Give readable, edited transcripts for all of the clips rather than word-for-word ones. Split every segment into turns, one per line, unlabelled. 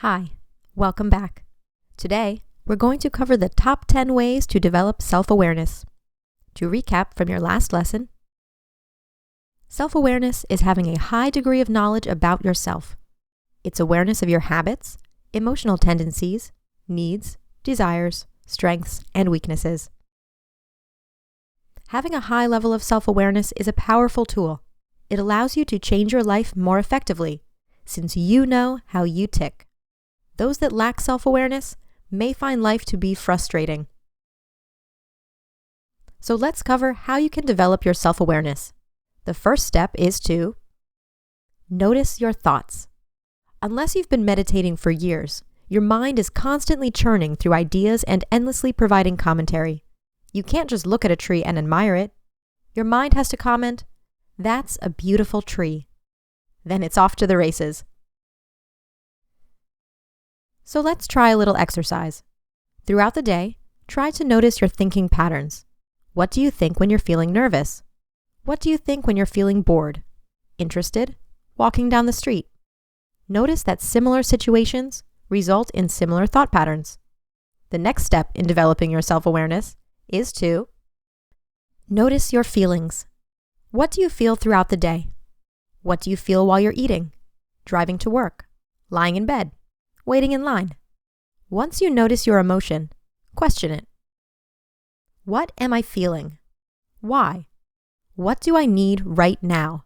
Hi, welcome back. Today, we're going to cover the top 10 ways to develop self-awareness. To recap from your last lesson, self-awareness is having a high degree of knowledge about yourself. It's awareness of your habits, emotional tendencies, needs, desires, strengths, and weaknesses. Having a high level of self-awareness is a powerful tool. It allows you to change your life more effectively, since you know how you tick. Those that lack self-awareness may find life to be frustrating. So let's cover how you can develop your self-awareness. The first step is to notice your thoughts. Unless you've been meditating for years, your mind is constantly churning through ideas and endlessly providing commentary. You can't just look at a tree and admire it. Your mind has to comment, "That's a beautiful tree." Then it's off to the races. So let's try a little exercise. Throughout the day, try to notice your thinking patterns. What do you think when you're feeling nervous? What do you think when you're feeling bored, interested, walking down the street? Notice that similar situations result in similar thought patterns. The next step in developing your self-awareness is to notice your feelings. What do you feel throughout the day? What do you feel while you're eating, driving to work, lying in bed, waiting in line? Once you notice your emotion, question it. What am I feeling? Why? What do I need right now?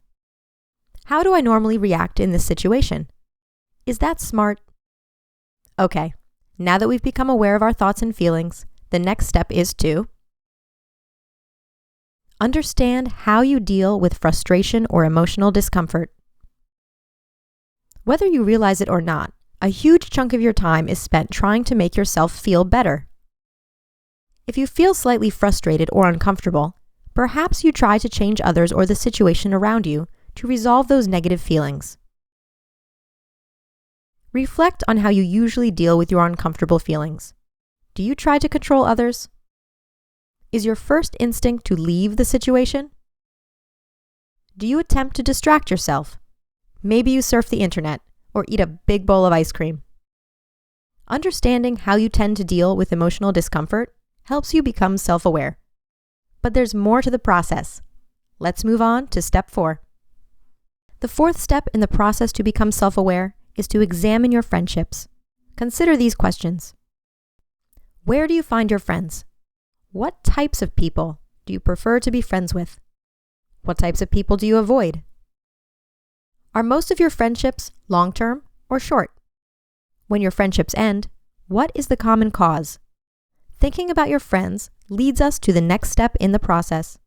How do I normally react in this situation? Is that smart? Okay, now that we've become aware of our thoughts and feelings, the next step is to understand how you deal with frustration or emotional discomfort. Whether you realize it or not, a huge chunk of your time is spent trying to make yourself feel better. If you feel slightly frustrated or uncomfortable, perhaps you try to change others or the situation around you to resolve those negative feelings. Reflect on how you usually deal with your uncomfortable feelings. Do you try to control others? Is your first instinct to leave the situation? Do you attempt to distract yourself? Maybe you surf the internet or eat a big bowl of ice cream. Understanding how you tend to deal with emotional discomfort helps you become self-aware. But there's more to the process. Let's move on to step 4. The fourth step in the process to become self-aware is to examine your friendships. Consider these questions. Where do you find your friends? What types of people do you prefer to be friends with? What types of people do you avoid? Are most of your friendships long-term or short? When your friendships end, what is the common cause? Thinking about your friends leads us to the next step in the process.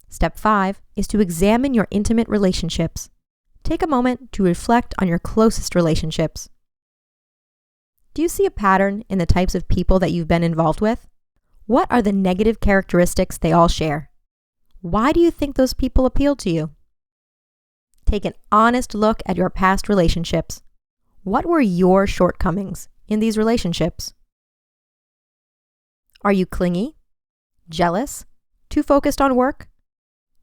Step 5 is to examine your intimate relationships. Take a moment to reflect on your closest relationships. Do you see a pattern in the types of people that you've been involved with? What are the negative characteristics they all share? Why do you think those people appeal to you? Take an honest look at your past relationships. What were your shortcomings in these relationships? Are you clingy? Jealous? Too focused on work?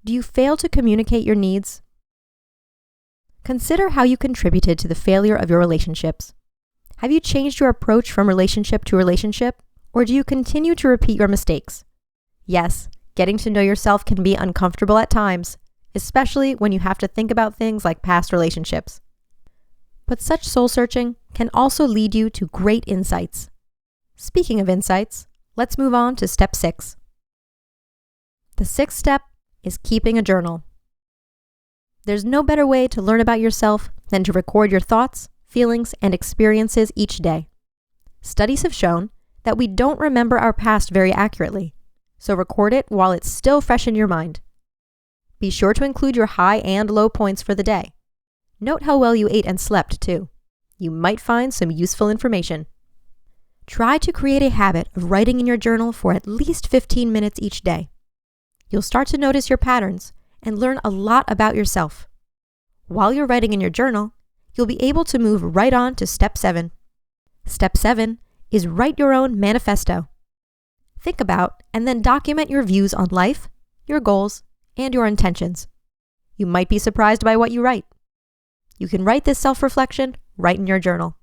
Do you fail to communicate your needs? Consider how you contributed to the failure of your relationships. Have you changed your approach from relationship to relationship, or do you continue to repeat your mistakes? Yes, getting to know yourself can be uncomfortable at times, especially when you have to think about things like past relationships. But such soul-searching can also lead you to great insights. Speaking of insights, let's move on to step 6. The 6th step is keeping a journal. There's no better way to learn about yourself than to record your thoughts, feelings, and experiences each day. Studies have shown that we don't remember our past very accurately, so record it while it's still fresh in your mind. Be sure to include your high and low points for the day. Note how well you ate and slept, too. You might find some useful information. Try to create a habit of writing in your journal for at least 15 minutes each day. You'll start to notice your patterns and learn a lot about yourself. While you're writing in your journal, you'll be able to move right on to step 7. Step 7 is write your own manifesto. Think about and then document your views on life, your goals, and your intentions. You might be surprised by what you write. You can write this self-reflection right in your journal.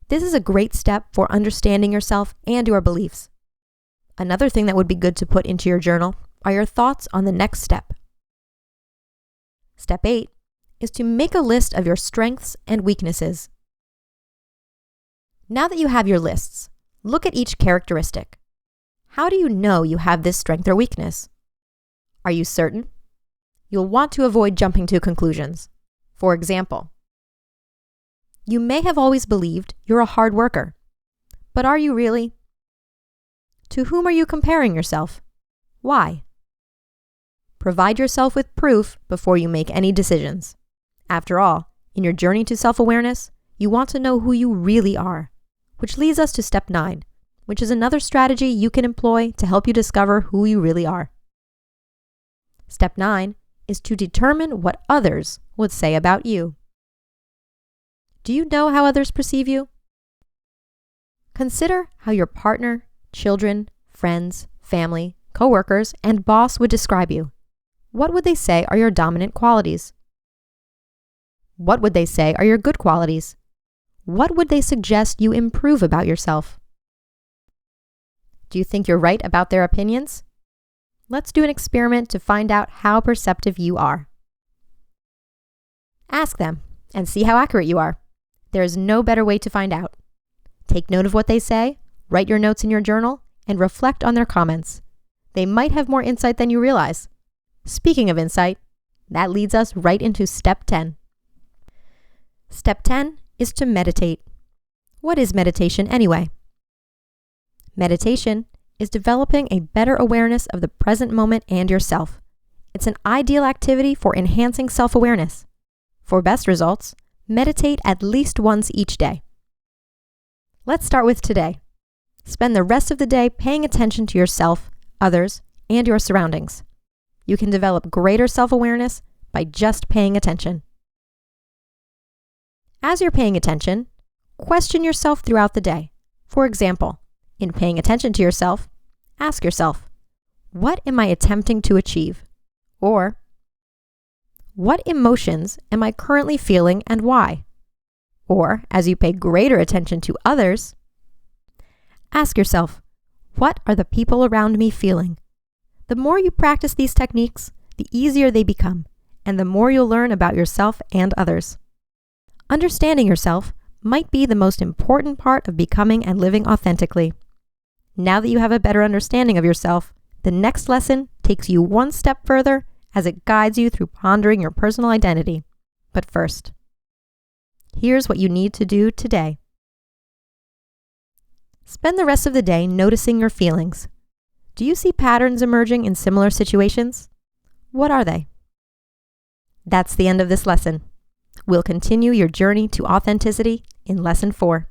This is a great step for understanding yourself and your beliefs. Another thing that would be good to put into your journal are your thoughts on the next step. Step 8 is to make a list of your strengths and weaknesses. Now that you have your lists, look at each characteristic. How do you know you have this strength or weakness? Are you certain? You'll want to avoid jumping to conclusions. For example, you may have always believed you're a hard worker, but are you really? To whom are you comparing yourself? Why? Provide yourself with proof before you make any decisions. After all, in your journey to self-awareness, you want to know who you really are, which leads us to step 9, which is another strategy you can employ to help you discover who you really are. Step 9 is to determine what others would say about you. Do you know how others perceive you? Consider how your partner, children, friends, family, coworkers, and boss would describe you. What would they say are your dominant qualities? What would they say are your good qualities? What would they suggest you improve about yourself? Do you think you're right about their opinions? Let's do an experiment to find out how perceptive you are. Ask them and see how accurate you are. There is no better way to find out. Take note of what they say, write your notes in your journal, and reflect on their comments. They might have more insight than you realize. Speaking of insight, that leads us right into step 10. Step 10 is to meditate. What is meditation anyway? Meditation is developing a better awareness of the present moment and yourself. It's an ideal activity for enhancing self-awareness. For best results, meditate at least once each day. Let's start with today. Spend the rest of the day paying attention to yourself, others, and your surroundings. You can develop greater self-awareness by just paying attention. As you're paying attention, question yourself throughout the day. For example, in paying attention to yourself, ask yourself, what am I attempting to achieve? Or, what emotions am I currently feeling and why? Or, as you pay greater attention to others, ask yourself, what are the people around me feeling? The more you practice these techniques, the easier they become, and the more you'll learn about yourself and others. Understanding yourself might be the most important part of becoming and living authentically. Now that you have a better understanding of yourself, the next lesson takes you one step further as it guides you through pondering your personal identity. But first, here's what you need to do today. Spend the rest of the day noticing your feelings. Do you see patterns emerging in similar situations? What are they? That's the end of this lesson. We'll continue your journey to authenticity in Lesson 4.